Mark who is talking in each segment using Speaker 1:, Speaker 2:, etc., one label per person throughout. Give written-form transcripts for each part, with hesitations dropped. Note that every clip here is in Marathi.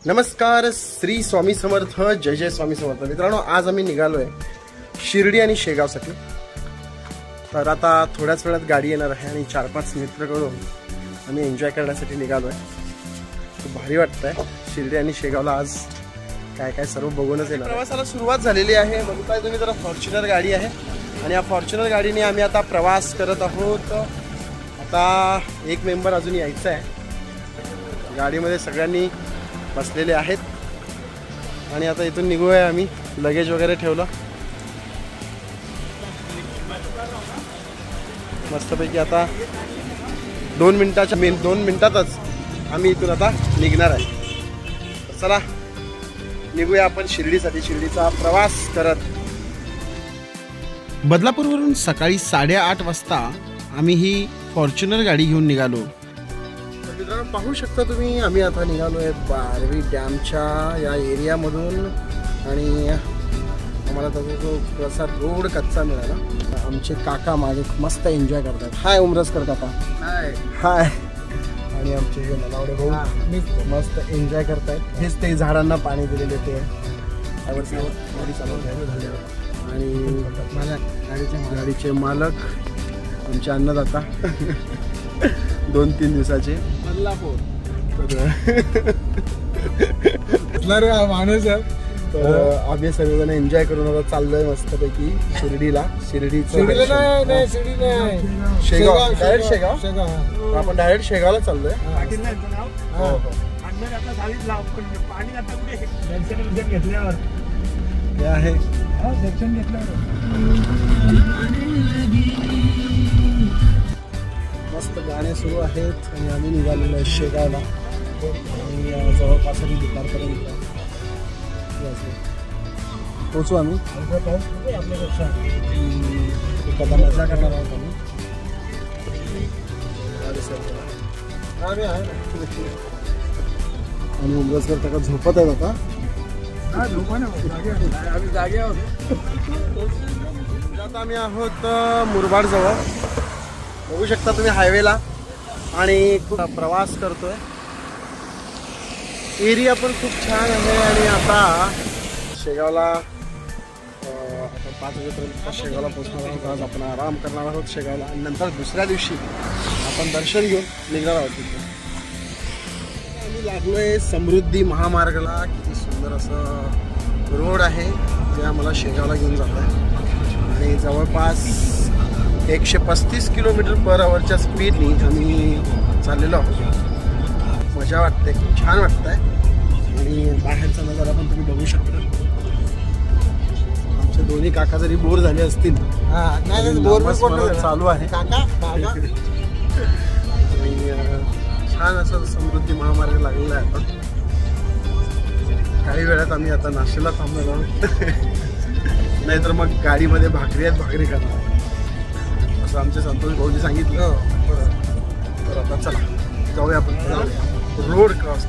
Speaker 1: नमस्कार, श्री स्वामी समर्थ, जय जय स्वामी समर्थ. मित्रांनो, आज आम्ही निघालोय शिर्डी आणि शेगावसाठी. तर आता थोड्याच वेळात गाडी येणार आहे आणि 4-5 मित्र करून आम्ही एन्जॉय करण्यासाठी निघालोय. खूप भारी वाटतंय. शिर्डी आणि शेगावला आज काय काय सर्व बघूनच येणार. प्रवासाला सुरुवात झालेली आहे. बघताय तुम्ही, जरा फॉर्च्युनर गाडी आहे आणि या फॉर्च्युनर गाडीने आम्ही आता प्रवास करत आहोत. आता एक मेंबर अजून यायचा आहे. गाडीमध्ये सगळ्यांनी बसलेले आहेत आणि आता इथून निघूया आम्ही. लगेज वगैरे ठेवलं मस्तपैकी. आता 2 मिनिटातच आम्ही इथून आता निघणार आहे. चला निघूया आपण शिर्डीसाठी, शिर्डीचा प्रवास करत. बदलापूरवरून सकाळी 8:30 वाजता आम्ही ही फॉर्च्युनर गाडी घेऊन निघालो. मित्रांनो, पाहू शकता तुम्ही, आम्ही आता निघालोय बारवी डॅमच्या या एरियामधून आणि आम्हाला त्याचा जो थोडासा रोड कच्चा मिळाला. आमचे काका मागे मस्त एन्जॉय करतात. हाय उमरसकर काका. हाय हाय. आणि आमचे जे नलावडे भाऊ मस्त एन्जॉय करतायत. हेच ते झाडांना पाणी दिलेले ते गाडी चालवत. आणि गाडीचे मालक आमचे अन्नदाता 2-3 दिवसाचे माणूस आहे. तर आम्ही सर्वजण एन्जॉय करून आता चाललोय मस्तपैकी शिर्डीला. शेगाव, डायरेक्ट शेगाव. आपण डायरेक्ट शेगावला चाललोय. हे आहे मस्त गाणे सुरू आहेत आणि आम्ही निघालेलो आहे शेगावला. आणि जवळपास दुपारपर्यंत पोचू आम्ही. कदा मजा करणार आहोत आम्ही. आणि उमरसकर त्याला झोपत आहेत आता. आता आम्ही आहोत मुरबाड जवळ. बघू शकता तुम्ही हायवेला आणि खूप प्रवास करतोय. एरिया पण खूप छान आहे. आणि आता शेगावला आपण 5 वाजेपर्यंत शेगावला पोहोचणार आहोत. आज आपण आराम करणार आहोत शेगावला आणि नंतर दुसऱ्या दिवशी आपण दर्शन घेऊन निघणार आहोत. तिथे आम्ही लागलोय समृद्धी महामार्गाला. किती सुंदर असं रोड आहे जे आम्हाला शेगावला घेऊन जात आहे. आणि जवळपास 135 km/hच्या स्पीडनी आम्ही चाललेलो आहोत. मजा वाटते, खूप छान वाटतंय. आणि बाहेरचा नजारा पण तुम्ही बघू शकता. आमचे दोन्ही काका जरी बोर झाले असतील, बोर चालू आहे. छान असं समृद्धी महामार्ग लागलेला आहे. आता काही वेळात आम्ही आता नाश्त्याला थांबलेलो आहोत. नाहीतर मग गाडीमध्ये भाकरी करणार असं आमचे संतोष भाऊजी सांगितलं. तर आता चला जाऊया आपण रोड क्रॉस.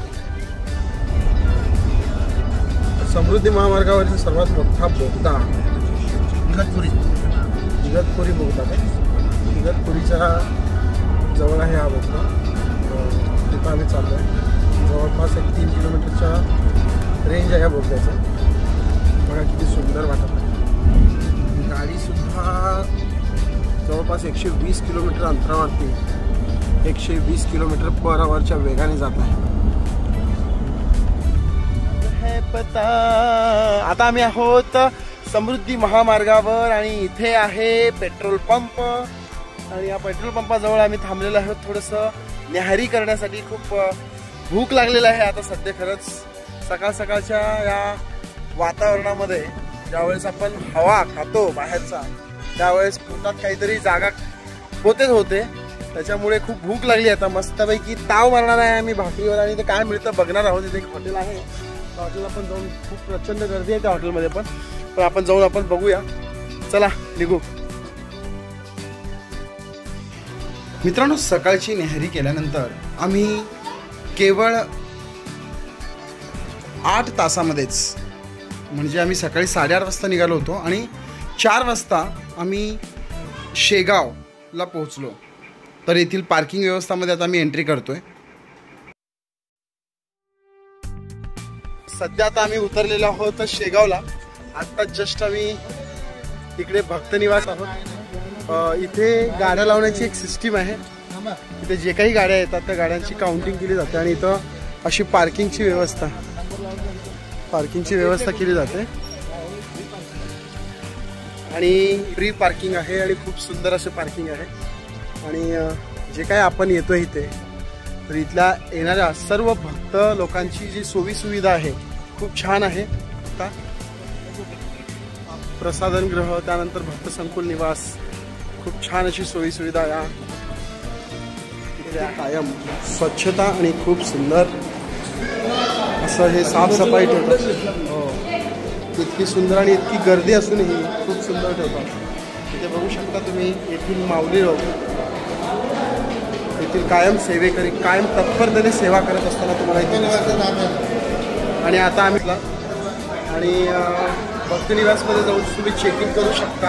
Speaker 1: समृद्धी महामार्गावरचा सर्वात मोठा बोगदा इगतपुरी बोगदा आहे. इगतपुरीच्या जवळ आहे हा बोगदा. तिथं आम्ही चाललो आहे. जवळपास 3 किलोमीटरच्या रेंज आहे या बोगद्याचं. बघा किती सुंदर वाटत आहे. गाडीसुद्धा जवळपास 120 किलोमीटर अंतरावरती 120 km/hच्या वेगाने जात आहे. आता आम्ही आहोत समृद्धी महामार्गावर आणि इथे आहे पेट्रोल पंप. आणि या पेट्रोल पंपाजवळ आम्ही थांबलेलो आहोत थोडंसं न्याहारी करण्यासाठी. खूप भूक लागलेलं आहे आता सध्या. खरंच सकाळ सकाळच्या या वातावरणामध्ये ज्यावेळेस आपण हवा खातो बाहेरचा, त्यावेळेस पोटात काहीतरी जागा होते. त्याच्यामुळे खूप भूक लागली. आता मस्तपैकी ताव मारणार आहे आम्ही भाकरीवर. आणि इथे काय मिळतं बघणार आहोत. इथे एक हॉटेल आहे. त्या हॉटेलला पण जाऊन, खूप प्रचंड गर्दी आहे त्या हॉटेलमध्ये पण आपण जाऊन आपण बघूया. चला निघू. मित्रांनो, सकाळची न्याहारी केल्यानंतर आम्ही केवळ 8 तासामध्येच, म्हणजे आम्ही सकाळी 8:30 वाजता निघालो होतो आणि 4 वाजता आम्ही शेगावला पोहोचलो. तर येथील पार्किंग व्यवस्थामध्ये आता मी एंट्री करतोय. सध्या आता आम्ही उतरलेलो आहोत शेगावला. आता जस्ट आम्ही इकडे भक्त निवास आहोत. इथे गाड्या लावण्याची एक सिस्टीम आहे. इथे जे काही गाड्या येतात त्या गाड्यांची काउंटिंग केली जाते आणि इथं अशी पार्किंगची व्यवस्था केली जाते आणि फ्री पार्किंग आहे आणि खूप सुंदर असे पार्किंग आहे. आणि जे काय आपण येतो इथे तर इथल्या येणाऱ्या सर्व भक्त लोकांची जी सोयी सुविधा आहे खूप छान आहे. आता प्रसाधन गृह, त्यानंतर भक्त संकुल निवास, खूप छान अशी सोयी सुविधा या कायम स्वच्छता आणि खूप सुंदर असं हे साफसफाई ठेवतात. इतकी सुंदर आणि इतकी गर्दी असूनही खूप सुंदर ठेवतात. इथे बघू शकता तुम्ही येथील माऊली लोक येथील कायम सेवेकरी कायम तत्परतेने सेवा करत असताना तुम्हाला इथे. आणि आता आम्ही आणि भक्तनिवासमध्ये जाऊन तुम्ही चेक इन करू शकता.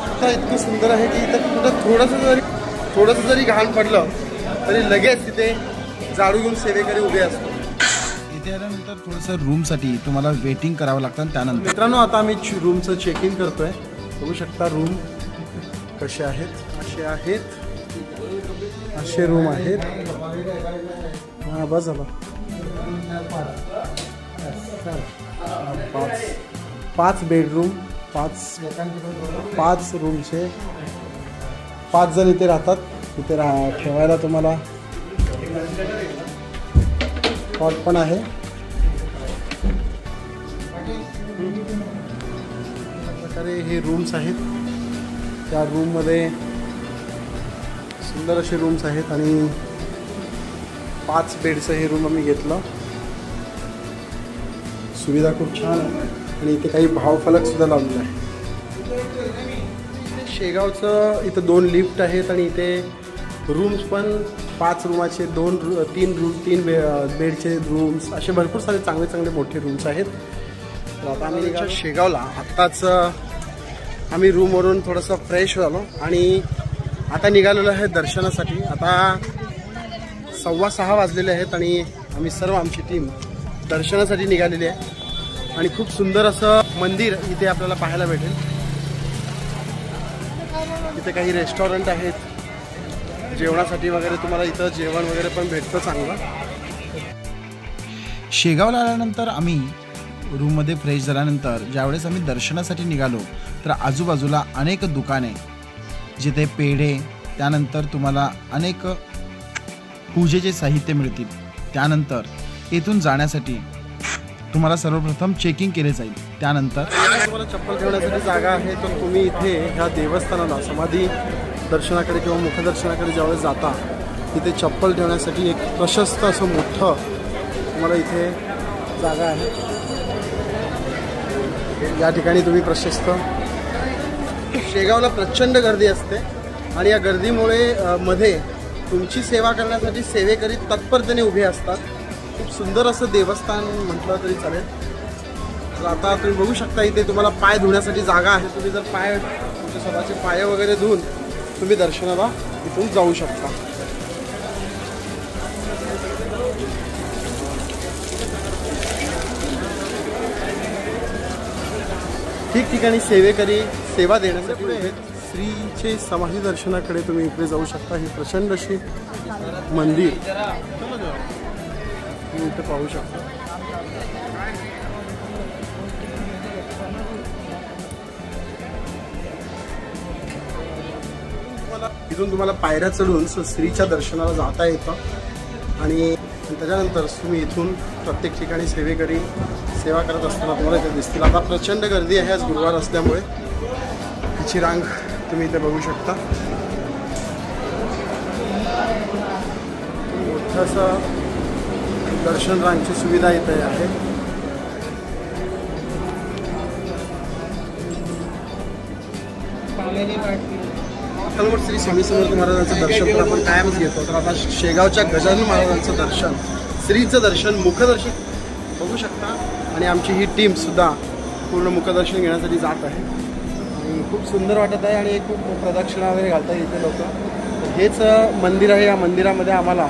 Speaker 1: आता इतकं सुंदर आहे की इथं कुठं थोडंसं जरी घाण पडलं तरी लगेच तिथे झाडू घेऊन सेवेकरी उभे असतात.
Speaker 2: इथे आल्यानंतर थोडंसं रूमसाठी तुम्हाला वेटिंग करावं लागतं. त्यानंतर
Speaker 1: मित्रांनो आता आम्ही रूमचं चेक इन करतोय. बघू शकता रूम कसे आहेत. असे रूम आहेत. हां बस झालं. 5 बेडरूम, 5 रूमचे 5 जण इथे राहतात. इथे ठेवायला तुम्हाला कॉट पण आहे. प्रकारे हे रूम्स आहेत. त्या रूममध्ये सुंदर असे रूम्स आहेत आणि 5 बेडचं हे रूम आम्ही घेतलं. सुविधा खूप छान आहे आणि इथे काही भावफलक सुद्धा लावलेला आहे. शेगावचं इथं 2 लिफ्ट आहेत आणि इथे रूम्स पण 5 रूमाचे 3 बेडचे रूम्स असे भरपूर सारे चांगले मोठे रूम्स आहेत. तर आता आम्ही शेगावला आत्ताच आम्ही रूमवरून थोडंसं फ्रेश झालो आणि आता निघालेलो आहे दर्शनासाठी. आता 6:15 वाजलेले आहेत आणि आम्ही सर्व आमची टीम दर्शनासाठी निघालेली आहे. आणि खूप सुंदर असं मंदिर इथे आपल्याला पाहायला भेटेल. इथे काही रेस्टॉरंट आहेत. जेवणासाठी वगैरे तुम्हाला इथं जेवण वगैरे पण भेटतं चांगलं.
Speaker 2: शेगावला आल्यानंतर आम्ही रूममध्ये फ्रेश झाल्यानंतर ज्यावेळेस आम्ही दर्शनासाठी निघालो तर आजूबाजूला अनेक दुकाने जिथे पेढे, त्यानंतर तुम्हाला अनेक पूजेचे साहित्य मिळतील. त्यानंतर येथून जाण्यासाठी तुम्हाला सर्वप्रथम चेकिंग केले जाईल. त्यानंतर
Speaker 1: तुम्हाला चप्पल ठेवण्यासाठी जागा आहे. तर तुम्ही इथे ह्या देवस्थानाला समाधी दर्शनाकडे किंवा मुखदर्शनाकडे ज्यावेळेस जाता तिथे चप्पल ठेवण्यासाठी एक प्रशस्त असं मोठं तुम्हाला इथे जागा आहे. या ठिकाणी तुम्ही प्रशस्त. शेगावला प्रचंड गर्दी असते आणि या गर्दीमुळे मध्ये तुमची सेवा करण्यासाठी सेवेकरी तत्परतेने उभे असतात. खूप सुंदर असं देवस्थान म्हटलं तरी चालेल. तर आता तुम्ही बघू शकता इथे तुम्हाला पाय धुण्यासाठी जागा आहे. तुम्ही जर तुमचे स्वतःचे पाय वगैरे धुवून तुम्ही दर्शनाला इथून जाऊ शकता. ठिकठिकाणी सेवेकरी सेवा देण्यासाठी आहेत. श्रीचे समाधी दर्शनाकडे तुम्ही इकडे जाऊ शकता. ही प्रचंड अशी मंदिर तुम्ही इथे पाहू शकता. इथून तुम्हाला पायऱ्या चढून श्रीच्या दर्शनाला जाता येतं आणि त्याच्यानंतर तुम्ही इथून प्रत्येक ठिकाणी सेवेकरी सेवा करत असताना तुम्हाला इथे दिसतील. आता प्रचंड गर्दी आहे आज गुरुवार असल्यामुळे. हिची रांग तुम्ही इथे बघू शकता. मोठंसं दर्शन रांगची सुविधा इथे आहे. श्री स्वामी समर्थ महाराजांचं दर्शन तर आपण कायमच घेतो. तर आता शेगावच्या गजानन महाराजांचं दर्शन, श्रीचं दर्शन, मुखदर्शन बघू शकता. आणि आमची ही टीम सुद्धा पूर्ण मुखदर्शन घेण्यासाठी जात आहे आणि खूप सुंदर वाटत आहे आणि खूप प्रदक्षिणा वगैरे घालतात इथे लोक. हेच मंदिर आहे. या मंदिरामध्ये आम्हाला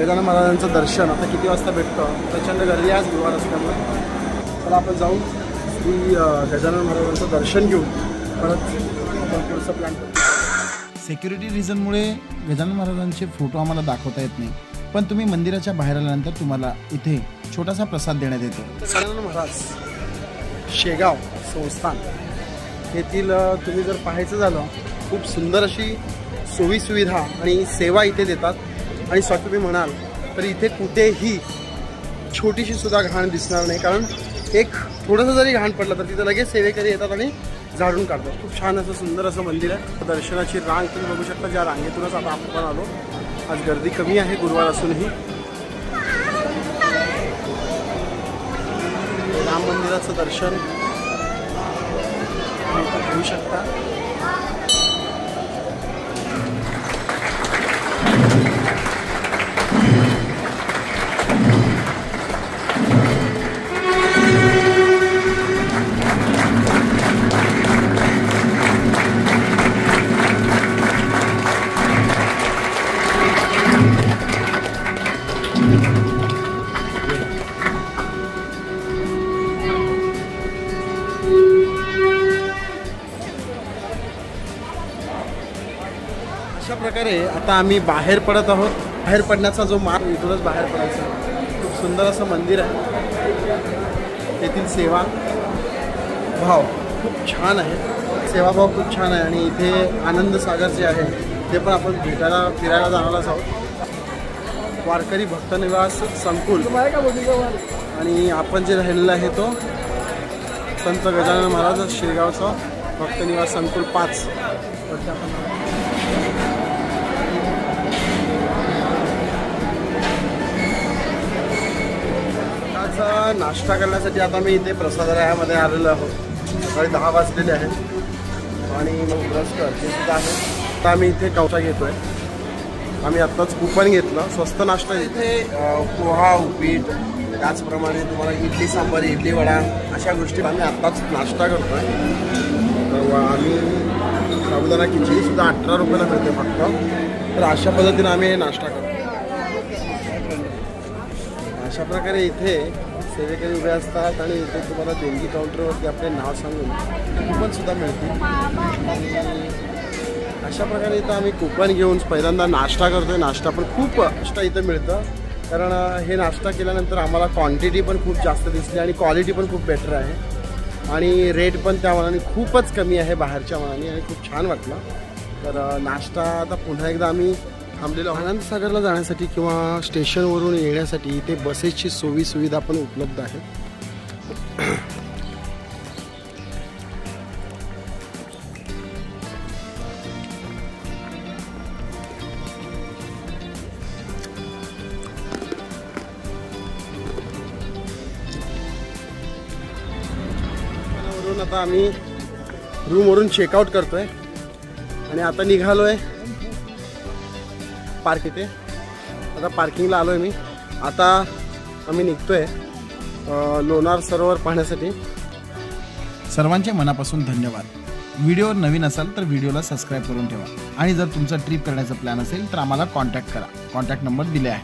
Speaker 1: गजानन महाराजांचं दर्शन आता किती वाजता भेटतं, प्रचंड गर्दी आज गुरुवार असल्यामुळे. चला आपण जाऊ श्री गजानन महाराजांचं दर्शन घेऊ, परत आपण पुढचं प्लॅन करू.
Speaker 2: सिक्युरिटी रिझनमुळे गजानन महाराजांचे फोटो आम्हाला दाखवता येत नाही, पण तुम्ही मंदिराच्या बाहेर आल्यानंतर तुम्हाला इथे छोटासा प्रसाद देण्यात येतो.
Speaker 1: गजानन महाराज शेगाव संस्थान येथील तुम्ही जर पाहायचं झालं, खूप सुंदर अशी सोयीसुविधा आणि सेवा इथे देतात. आणि स्वतः तुम्ही म्हणाल तर इथे कुठेही छोटीशी सुद्धा घाण दिसणार नाही, कारण एक थोडंसं जरी घाण पडलं तर तिथं लगेच सेवेकरी येतात आणि झाडून काढतात. खूप छान असं सुंदर असं मंदिर आहे. दर्शनाची रांग तुम्ही बघू शकता, ज्या रांगेतूनच आता आपण आलो. आज गर्दी कमी आहे गुरुवार असूनही. राम मंदिराचं दर्शन घेऊ शकता. अशा प्रकारे आता आम्ही बाहेर पडत आहोत. बाहेर पडण्याचा जो मार्ग, इथूनच बाहेर पडायचा. खूप सुंदर असं मंदिर आहे. येथील सेवा भाव खूप छान आहे. सेवाभाव खूप छान आहे. आणि इथे आनंद सागर जे आहे ते पण आपण फिरायला जाणारच आहोत. वारकरी भक्तनिवास संकुल आणि आपण जे राहिलेलं आहे तो संत गजानन महाराज शेगावचा भक्तनिवास संकुल 5 वरती आपण नाश्ता करण्यासाठी आता मी इथे प्रसादालयामध्ये आलेलो आहोत. सकाळी 10 वाजलेले आहेत आणि मग ब्रश करते सुद्धा आहे. आता आम्ही इथे कवचा घेतोय. आम्ही आत्ताच कुपन घेतलं. स्वस्त नाश्ता इथे पोहा, उपीट, त्याचप्रमाणे तुम्हाला इडली सांबार, इडली वडा अशा गोष्टी आम्ही आत्ताच नाश्ता करतोय. आम्ही साबुदाणा खिचडी सुद्धा 18 रुपयाला मिळते फक्त. तर अशा पद्धतीने आम्ही नाश्ता करतो. अशा प्रकारे इथे सेवेकरी उभे असतात आणि इथे तुम्हाला देणगी काउंटरवरती आपले नाव सांगून कुपन सुद्धा मिळतील. अशा प्रकारे इथं आम्ही कुपन घेऊन पहिल्यांदा नाश्ता करतोय. नाश्ता पण खूप नाश्ता इथं मिळतं, कारण हे नाश्ता केल्यानंतर आम्हाला क्वांटिटी पण खूप जास्त दिसली आणि क्वालिटी पण खूप बेटर आहे. आणि रेट पण त्या मानाने खूपच कमी आहे बाहेरच्या मानाने, आणि खूप छान वाटलं. तर नाश्ता आता पुन्हा एकदा आम्ही थांबलेलो. आनंदसागरला जाण्यासाठी किंवा स्टेशनवरून येण्यासाठी इथे बसेसची सोयीसुविधा पण उपलब्ध आहे. आता आम्ही रूमवरून चेकआउट करतोय आणि आता निघालोय पार्क इथे. आता पार्किंगला आलोय मी. आता आम्ही निघतोय लोणार सरोवर पाहण्यासाठी.
Speaker 2: सर्वांचे मनापासून धन्यवाद. व्हिडिओवर नवीन असाल तर व्हिडिओला सबस्क्राईब करून ठेवा. आणि जर तुमचा ट्रिप करण्याचा प्लॅन असेल तर आम्हाला कॉन्टॅक्ट करा. कॉन्टॅक्ट नंबर दिले आहे.